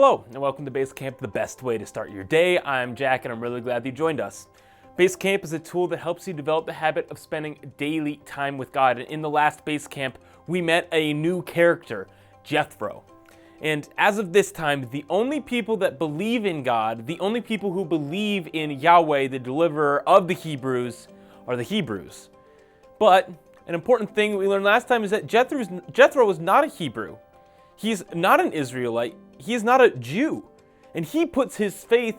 Hello, and welcome to BASECAMP, the best way to start your day. I'm Jack, and I'm really glad you joined us. BASECAMP is a tool that helps you develop the habit of spending daily time with God. And in the last BASECAMP, we met a new character, Jethro. And as of this time, the only people that believe in God, the only people who believe in Yahweh, the deliverer of the Hebrews, are the Hebrews. But an important thing we learned last time is that Jethro is not a Hebrew. He's not an Israelite. He is not a Jew. And he puts his faith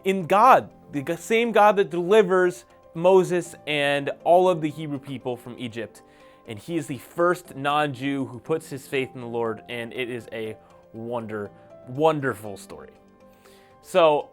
in God, the same God that delivers Moses and all of the Hebrew people from Egypt. And he is the first non-Jew who puts his faith in the Lord, and it is a wonderful story. So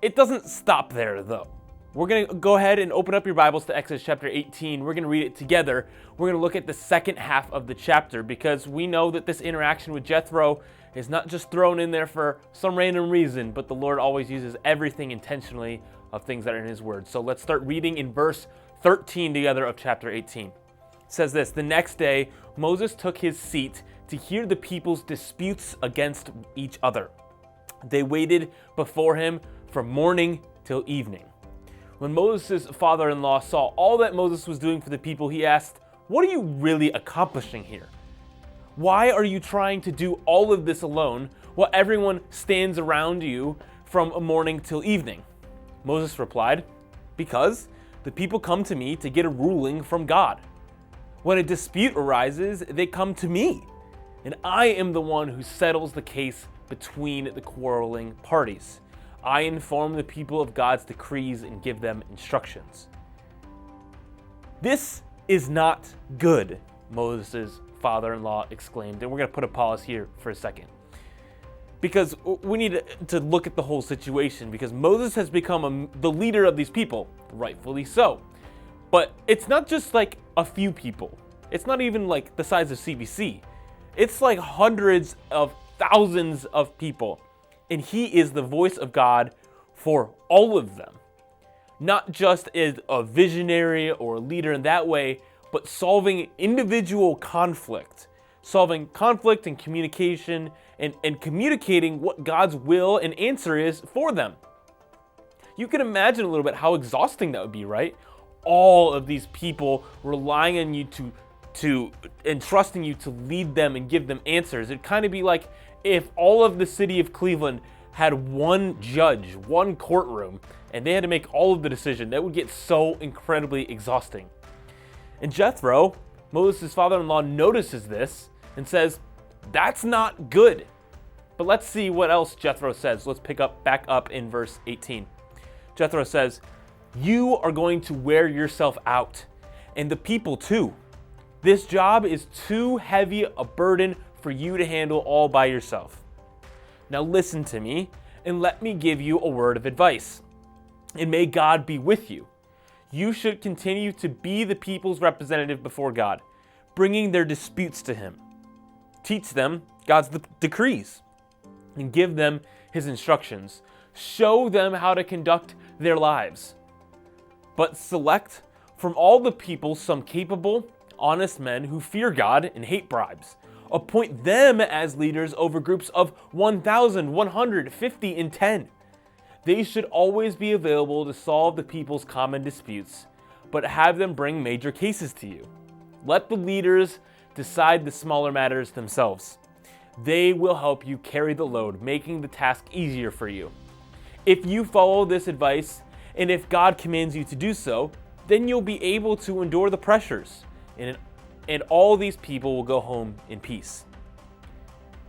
it doesn't stop there, though. We're going to go ahead and open up your Bibles to Exodus chapter 18. We're going to read it together. We're going to look at the second half of the chapter because we know that this interaction with Jethro is not just thrown in there for some random reason, but the Lord always uses everything intentionally of things that are in His Word. So let's start reading in verse 13 together of chapter 18. It says this: "The next day, Moses took his seat to hear the people's disputes against each other. They waited before him from morning till evening. When Moses' father-in-law saw all that Moses was doing for the people, he asked, 'What are you really accomplishing here? Why are you trying to do all of this alone while everyone stands around you from morning till evening?' Moses replied, 'Because the people come to me to get a ruling from God. When a dispute arises, they come to me, and I am the one who settles the case between the quarreling parties. I inform the people of God's decrees and give them instructions.' This is not good," Moses' father-in-law exclaimed. And we're going to put a pause here for a second, because we need to look at the whole situation, because Moses has become the leader of these people, rightfully so. But it's not just like a few people. It's not even like the size of CBC. It's like hundreds of thousands of people. And he is the voice of God for all of them. Not just as a visionary or a leader in that way, but solving individual conflict. Solving conflict and communication and communicating what God's will and answer is for them. You can imagine a little bit how exhausting that would be, right? All of these people relying on you to entrusting you to lead them and give them answers. It'd kind of be like if all of the city of Cleveland had one judge, one courtroom, and they had to make all of the decision. That would get so incredibly exhausting. And Jethro, Moses' father-in-law, notices this and says, "That's not good." But let's see what else Jethro says. Let's back up in verse 18. Jethro says, "You are going to wear yourself out, and the people too. This job is too heavy a burden for you to handle all by yourself. Now listen to me, and let me give you a word of advice. And may God be with you. You should continue to be the people's representative before God, bringing their disputes to Him. Teach them God's decrees, and give them His instructions. Show them how to conduct their lives. But select from all the people some capable, honest men who fear God and hate bribes. Appoint them as leaders over groups of 1,000, 150, and 10. They should always be available to solve the people's common disputes, but have them bring major cases to you. Let the leaders decide the smaller matters themselves. They will help you carry the load, making the task easier for you. If you follow this advice, and if God commands you to do so, then you'll be able to endure the pressures, and all these people will go home in peace."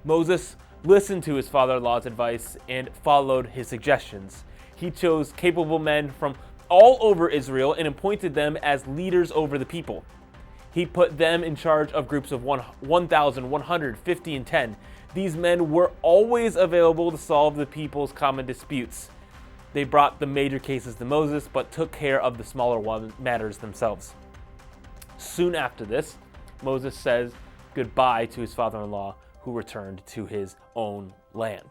Moses listened to his father-in-law's advice and followed his suggestions. He chose capable men from all over Israel and appointed them as leaders over the people. He put them in charge of groups of 1,000, 150, and 10. These men were always available to solve the people's common disputes. They brought the major cases to Moses, but took care of the smaller matters themselves. Soon after this, Moses says goodbye to his father-in-law, who returned to his own land.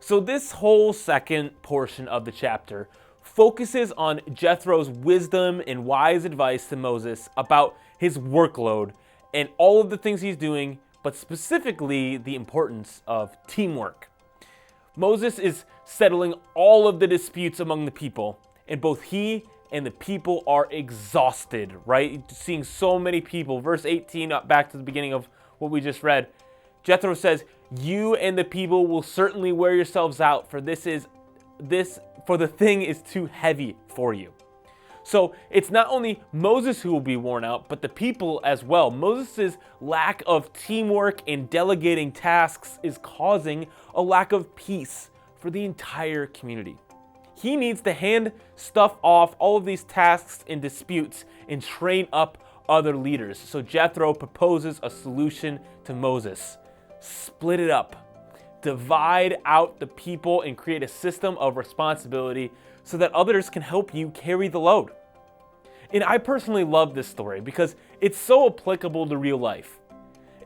So this whole second portion of the chapter focuses on Jethro's wisdom and wise advice to Moses about his workload and all of the things he's doing, but specifically the importance of teamwork. Moses is settling all of the disputes among the people, and both he and the people are exhausted, right? Seeing so many people. Verse 18, back to the beginning of what we just read, Jethro says, "You and the people will certainly wear yourselves out, for the thing is too heavy for you." So it's not only Moses who will be worn out, but the people as well. Moses' lack of teamwork and delegating tasks is causing a lack of peace for the entire community. He needs to hand stuff off, all of these tasks and disputes, and train up other leaders. So Jethro proposes a solution to Moses. Split it up. Divide out the people and create a system of responsibility so that others can help you carry the load. And I personally love this story because it's so applicable to real life.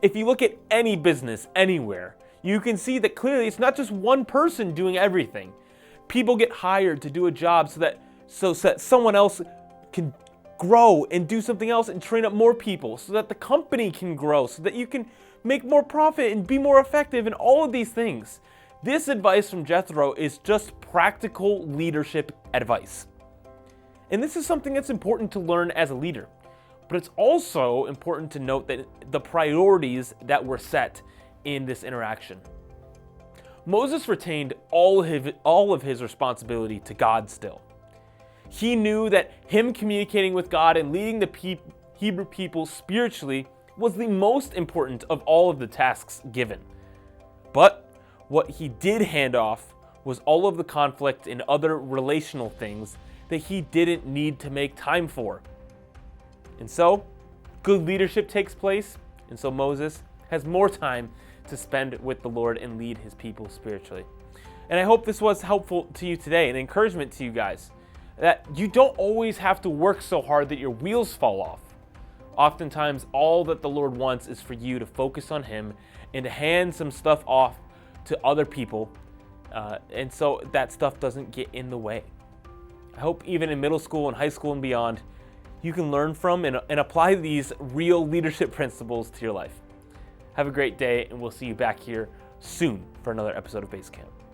If you look at any business anywhere, you can see that clearly it's not just one person doing everything. People get hired to do a job so that someone else can grow and do something else and train up more people, so that the company can grow, so that you can make more profit and be more effective and all of these things. This advice from Jethro is just practical leadership advice. And this is something that's important to learn as a leader. But it's also important to note that the priorities that were set in this interaction. Moses retained all of his responsibility to God still. He knew that him communicating with God and leading the Hebrew people spiritually was the most important of all of the tasks given. But what he did hand off was all of the conflict and other relational things that he didn't need to make time for. And so, good leadership takes place, and so Moses has more time to spend with the Lord and lead his people spiritually. And I hope this was helpful to you today, an encouragement to you guys, that you don't always have to work so hard that your wheels fall off. Oftentimes, all that the Lord wants is for you to focus on him and to hand some stuff off to other people, and so that stuff doesn't get in the way. I hope even in middle school and high school and beyond, you can learn from and apply these real leadership principles to your life. Have a great day, and we'll see you back here soon for another episode of BASECAMP.